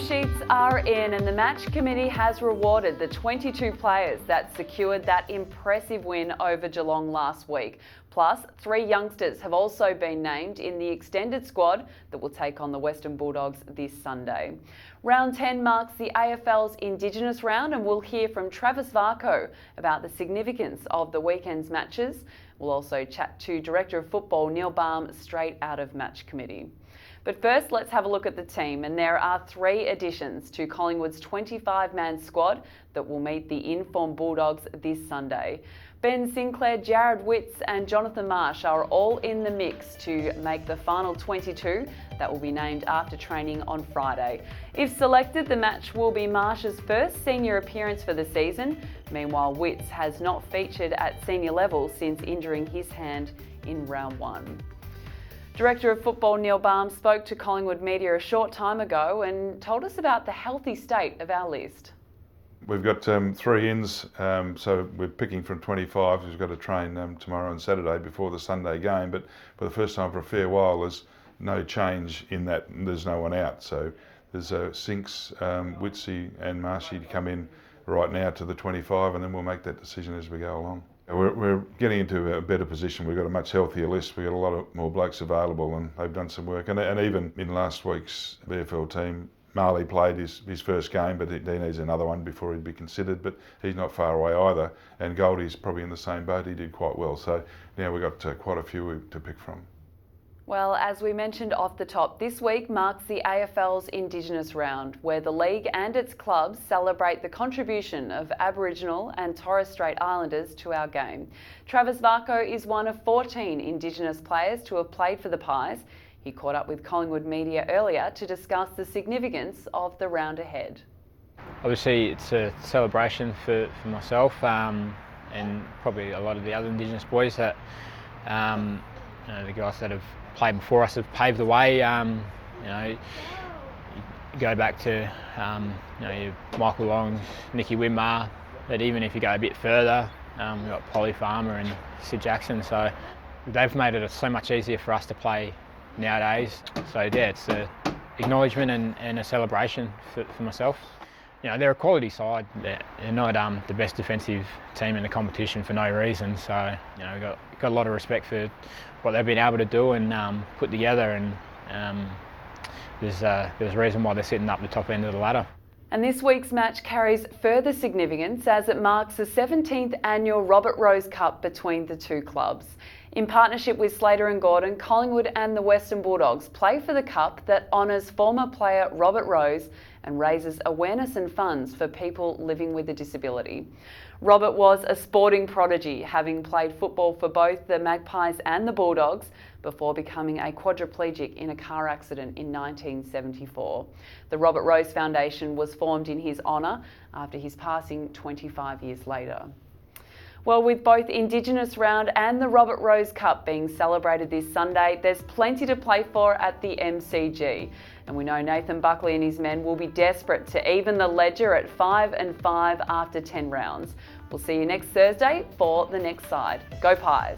sheets are in and the match committee has rewarded the 22 players that secured that impressive win over Geelong last week. Plus, 3 youngsters have also been named in the extended squad that will take on the Western Bulldogs this Sunday. Round 10 marks the AFL's Indigenous round, and we'll hear from Travis Varco about the significance of the weekend's matches. We'll also chat to Director of Football Neil Baum straight out of match committee. But first, let's have a look at the team, and there are 3 additions to Collingwood's 25-man squad that will meet the in-form Bulldogs this Sunday. Ben Sinclair, Jared Witts and Jonathan Marsh are all in the mix to make the final 22 that will be named after training on Friday. If selected, the match will be Marsh's first senior appearance for the season. Meanwhile, Witts has not featured at senior level since injuring his hand in round 1. Director of Football Neil Baum spoke to Collingwood media a short time ago and told us about the healthy state of our list. We've got 3 ins, so we're picking from 25. We've got to train tomorrow and Saturday before the Sunday game, but for the first time for a fair while there's no change in that. There's no one out, so there's Sinks, Witsy and Marshy to come in right now to the 25, and then we'll make that decision as we go along. We're getting into a better position. We've got a much healthier list. We've got a lot of more blokes available, and they've done some work. And even in last week's VFL team, Marley played his first game, but he needs another one before he'd be considered. But he's not far away either. And Goldie's probably in the same boat. He did quite well. So now we've got quite a few to pick from. Well, as we mentioned off the top, this week marks the AFL's Indigenous round, where the league and its clubs celebrate the contribution of Aboriginal and Torres Strait Islanders to our game. Travis Varco is one of 14 Indigenous players to have played for the Pies. He caught up with Collingwood media earlier to discuss the significance of the round ahead. Obviously, it's a celebration for myself and probably a lot of the other Indigenous boys that the guys that have played before us have paved the way. You go back to your Michael Longs, Nicky Winmar, but even if you go a bit further, we've got Polly Farmer and Sid Jackson, so they've made it so much easier for us to play nowadays. So yeah, it's an acknowledgement and a celebration for myself. They're a quality side. They're not the best defensive team in the competition for no reason. So we've got a lot of respect for what they've been able to do and put together, and there's a reason why they're sitting up the top end of the ladder. And this week's match carries further significance as it marks the 17th annual Robert Rose Cup between the 2 clubs. In partnership with Slater and Gordon, Collingwood and the Western Bulldogs play for the cup that honours former player Robert Rose and raises awareness and funds for people living with a disability. Robert was a sporting prodigy, having played football for both the Magpies and the Bulldogs before becoming a quadriplegic in a car accident in 1974. The Robert Rose Foundation was formed in his honour after his passing 25 years later. Well, with both Indigenous round and the Robert Rose Cup being celebrated this Sunday, there's plenty to play for at the MCG. And we know Nathan Buckley and his men will be desperate to even the ledger at 5-5 after 10 rounds. We'll see you next Thursday for the next side. Go Pies!